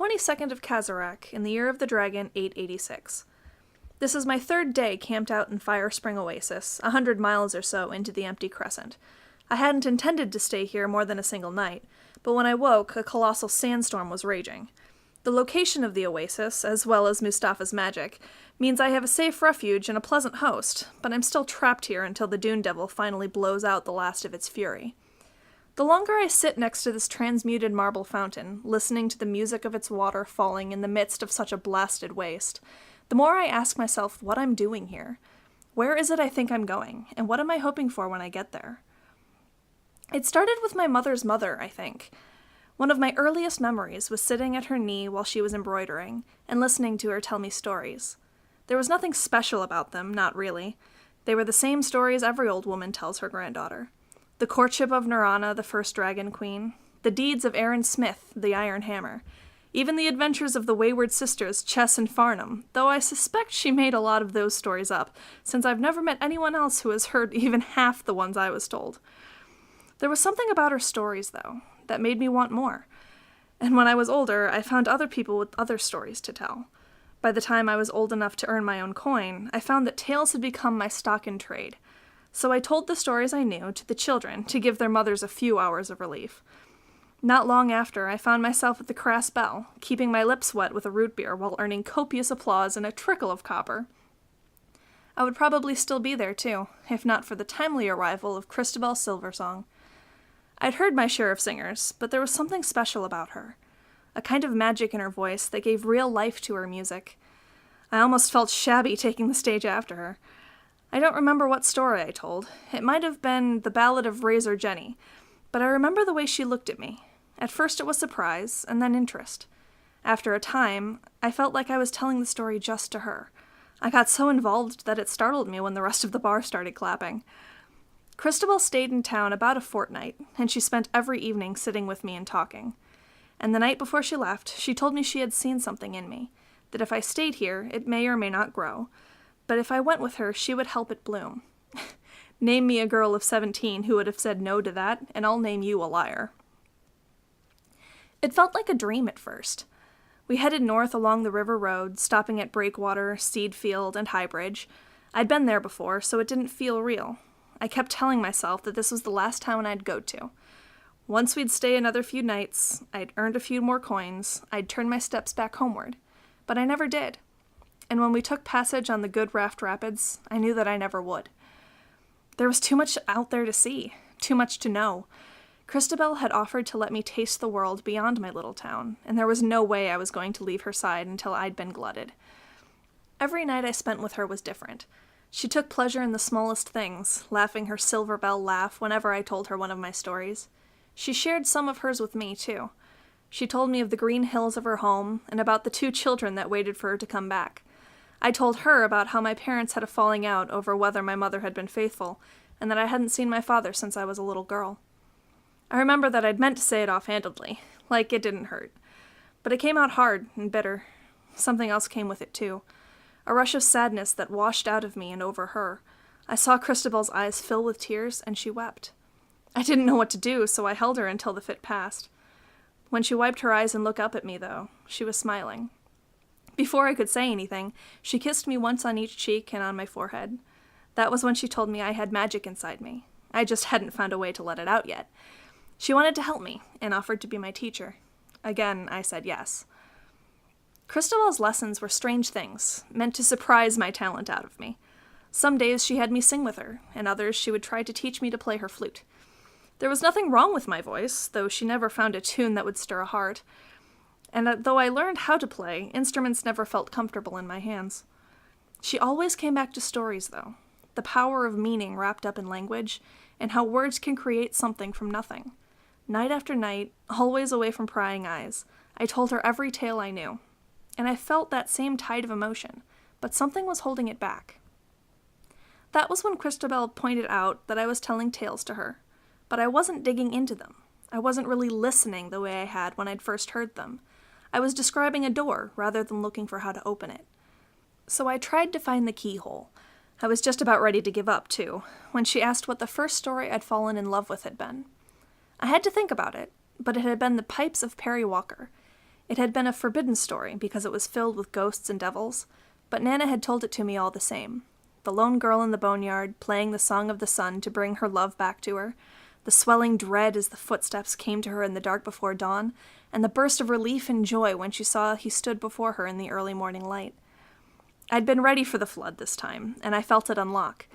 22nd of Kazarak, in the year of the dragon 886. This is my third day camped out in Fire Spring Oasis, 100 miles or so into the empty crescent. I hadn't intended to stay here more than a single night, but when I woke, a colossal sandstorm was raging. The location of the oasis, as well as Mustafa's magic, means I have a safe refuge and a pleasant host, but I'm still trapped here until the Dune Devil finally blows out the last of its fury. The longer I sit next to this transmuted marble fountain, listening to the music of its water falling in the midst of such a blasted waste, the more I ask myself what I'm doing here. Where is it I think I'm going, and what am I hoping for when I get there? It started with my mother's mother, I think. One of my earliest memories was sitting at her knee while she was embroidering, and listening to her tell me stories. There was nothing special about them, not really. They were the same stories every old woman tells her granddaughter. The courtship of Narana, the first dragon queen, the deeds of Aaron Smith, the Iron Hammer, even the adventures of the wayward sisters Chess and Farnham, though I suspect she made a lot of those stories up, since I've never met anyone else who has heard even half the ones I was told. There was something about her stories, though, that made me want more. And when I was older, I found other people with other stories to tell. By the time I was old enough to earn my own coin, I found that tales had become my stock in trade. So I told the stories I knew to the children to give their mothers a few hours of relief. Not long after, I found myself at the Crass Bell, keeping my lips wet with a root beer while earning copious applause and a trickle of copper. I would probably still be there, too, if not for the timely arrival of Christabel Silversong. I'd heard my share of singers, but there was something special about her. A kind of magic in her voice that gave real life to her music. I almost felt shabby taking the stage after her. I don't remember what story I told. It might have been The Ballad of Razor Jenny, but I remember the way she looked at me. At first it was surprise, and then interest. After a time, I felt like I was telling the story just to her. I got so involved that it startled me when the rest of the bar started clapping. Christabel stayed in town about a fortnight, and she spent every evening sitting with me and talking. And the night before she left, she told me she had seen something in me, that if I stayed here, it may or may not grow, but if I went with her, she would help it bloom. Name me a girl of 17 who would have said no to that, and I'll name you a liar. It felt like a dream at first. We headed north along the river road, stopping at Breakwater, Seedfield, and Highbridge. I'd been there before, so it didn't feel real. I kept telling myself that this was the last town I'd go to. Once we'd stay another few nights, I'd earned a few more coins, I'd turn my steps back homeward. But I never did. And when we took passage on the Good Raft Rapids, I knew that I never would. There was too much out there to see, too much to know. Christabel had offered to let me taste the world beyond my little town, and there was no way I was going to leave her side until I'd been glutted. Every night I spent with her was different. She took pleasure in the smallest things, laughing her silver bell laugh whenever I told her one of my stories. She shared some of hers with me, too. She told me of the green hills of her home, and about the 2 children that waited for her to come back. I told her about how my parents had a falling out over whether my mother had been faithful, and that I hadn't seen my father since I was a little girl. I remember that I'd meant to say it offhandedly, like it didn't hurt. But it came out hard and bitter. Something else came with it, too. A rush of sadness that washed out of me and over her. I saw Christabel's eyes fill with tears, and she wept. I didn't know what to do, so I held her until the fit passed. When she wiped her eyes and looked up at me, though, she was smiling. Before I could say anything, she kissed me once on each cheek and on my forehead. That was when she told me I had magic inside me. I just hadn't found a way to let it out yet. She wanted to help me, and offered to be my teacher. Again, I said yes. Christabel's lessons were strange things, meant to surprise my talent out of me. Some days she had me sing with her, and others she would try to teach me to play her flute. There was nothing wrong with my voice, though she never found a tune that would stir a heart. And though I learned how to play, instruments never felt comfortable in my hands. She always came back to stories, though. The power of meaning wrapped up in language, and how words can create something from nothing. Night after night, always away from prying eyes, I told her every tale I knew. And I felt that same tide of emotion, but something was holding it back. That was when Christabel pointed out that I was telling tales to her, but I wasn't digging into them. I wasn't really listening the way I had when I'd first heard them. I was describing a door rather than looking for how to open it. So I tried to find the keyhole. I was just about ready to give up, too, when she asked what the first story I'd fallen in love with had been. I had to think about it, but it had been The Pipes of Perry Walker. It had been a forbidden story because it was filled with ghosts and devils, but Nana had told it to me all the same. The lone girl in the boneyard, playing the Song of the Sun to bring her love back to her, the swelling dread as the footsteps came to her in the dark before dawn, and the burst of relief and joy when she saw he stood before her in the early morning light. I'd been ready for the flood this time, and I felt it unlock.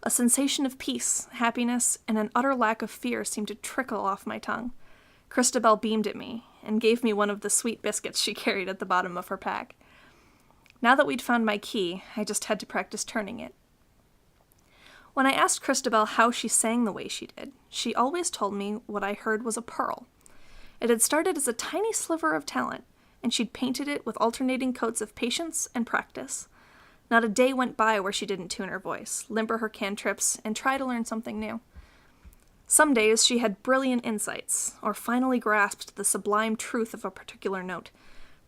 A sensation of peace, happiness, and an utter lack of fear seemed to trickle off my tongue. Christabel beamed at me, and gave me one of the sweet biscuits she carried at the bottom of her pack. Now that we'd found my key, I just had to practice turning it. When I asked Christabel how she sang the way she did, she always told me what I heard was a pearl. It had started as a tiny sliver of talent, and she'd painted it with alternating coats of patience and practice. Not a day went by where she didn't tune her voice, limber her cantrips, and try to learn something new. Some days she had brilliant insights, or finally grasped the sublime truth of a particular note.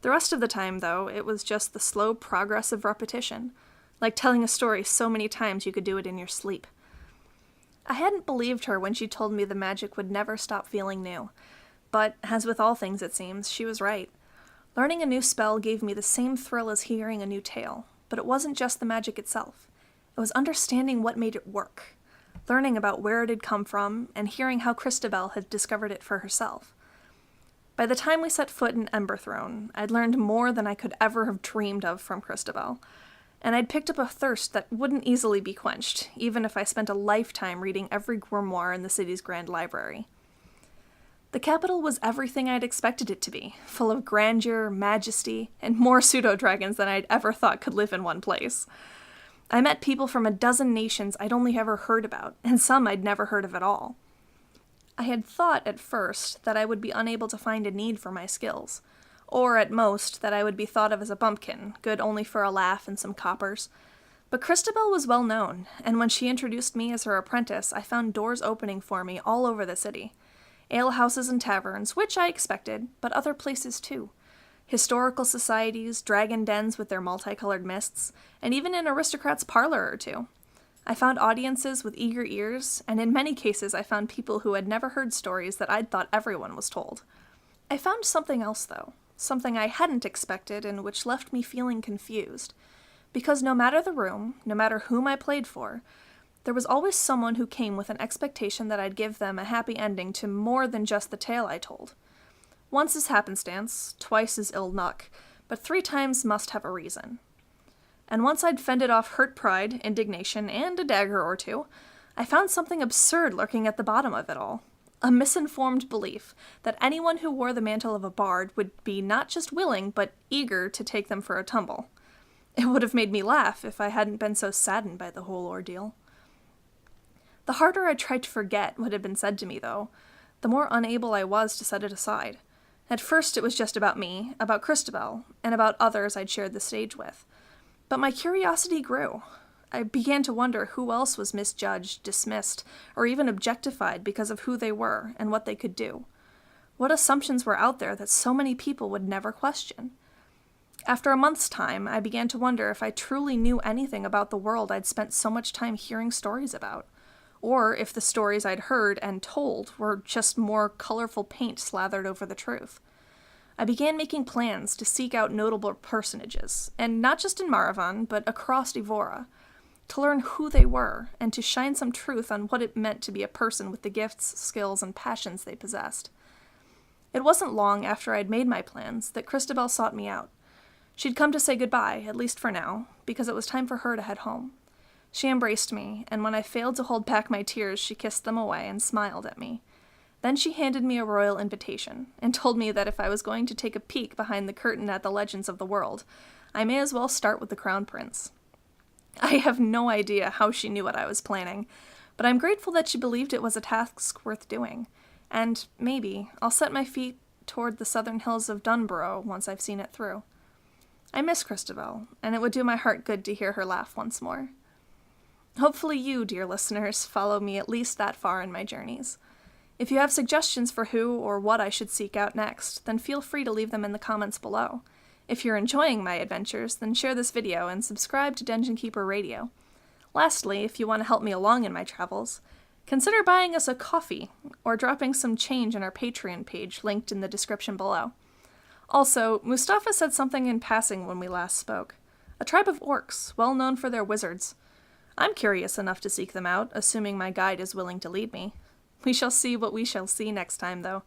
The rest of the time, though, it was just the slow progress of repetition, like telling a story so many times you could do it in your sleep. I hadn't believed her when she told me the magic would never stop feeling new, but, as with all things it seems, she was right. Learning a new spell gave me the same thrill as hearing a new tale, but it wasn't just the magic itself. It was understanding what made it work, learning about where it had come from, and hearing how Christabel had discovered it for herself. By the time we set foot in Emberthrone, I'd learned more than I could ever have dreamed of from Christabel, and I'd picked up a thirst that wouldn't easily be quenched, even if I spent a lifetime reading every grimoire in the city's grand library. The capital was everything I'd expected it to be, full of grandeur, majesty, and more pseudo-dragons than I'd ever thought could live in one place. I met people from a dozen nations I'd only ever heard about, and some I'd never heard of at all. I had thought at first that I would be unable to find a need for my skills, or at most that I would be thought of as a bumpkin, good only for a laugh and some coppers. But Christabel was well known, and when she introduced me as her apprentice, I found doors opening for me all over the city. Alehouses and taverns, which I expected, but other places too. Historical societies, dragon dens with their multicolored mists, and even an aristocrat's parlor or two. I found audiences with eager ears, and in many cases I found people who had never heard stories that I'd thought everyone was told. I found something else, though, something I hadn't expected and which left me feeling confused. Because no matter the room, no matter whom I played for, there was always someone who came with an expectation that I'd give them a happy ending to more than just the tale I told. Once is happenstance, twice is ill luck, but 3 times must have a reason. And once I'd fended off hurt pride, indignation, and a dagger or two, I found something absurd lurking at the bottom of it all. A misinformed belief that anyone who wore the mantle of a bard would be not just willing, but eager to take them for a tumble. It would have made me laugh if I hadn't been so saddened by the whole ordeal. The harder I tried to forget what had been said to me, though, the more unable I was to set it aside. At first it was just about me, about Christabel, and about others I'd shared the stage with. But my curiosity grew. I began to wonder who else was misjudged, dismissed, or even objectified because of who they were and what they could do. What assumptions were out there that so many people would never question? After a month's time, I began to wonder if I truly knew anything about the world I'd spent so much time hearing stories about, or if the stories I'd heard and told were just more colorful paint slathered over the truth. I began making plans to seek out notable personages, and not just in Maravan, but across Evora, to learn who they were, and to shine some truth on what it meant to be a person with the gifts, skills, and passions they possessed. It wasn't long after I'd made my plans that Christabel sought me out. She'd come to say goodbye, at least for now, because it was time for her to head home. She embraced me, and when I failed to hold back my tears, she kissed them away and smiled at me. Then she handed me a royal invitation, and told me that if I was going to take a peek behind the curtain at the legends of the world, I may as well start with the Crown Prince. I have no idea how she knew what I was planning, but I'm grateful that she believed it was a task worth doing, and maybe I'll set my feet toward the southern hills of Dunborough once I've seen it through. I miss Christabel, and it would do my heart good to hear her laugh once more. Hopefully you, dear listeners, follow me at least that far in my journeys. If you have suggestions for who or what I should seek out next, then feel free to leave them in the comments below. If you're enjoying my adventures, then share this video and subscribe to Dungeon Keeper Radio. Lastly, if you want to help me along in my travels, consider buying us a coffee or dropping some change on our Patreon page linked in the description below. Also, Mustafa said something in passing when we last spoke. A tribe of orcs, well known for their wizards. I'm curious enough to seek them out, assuming my guide is willing to lead me. We shall see what we shall see next time, though.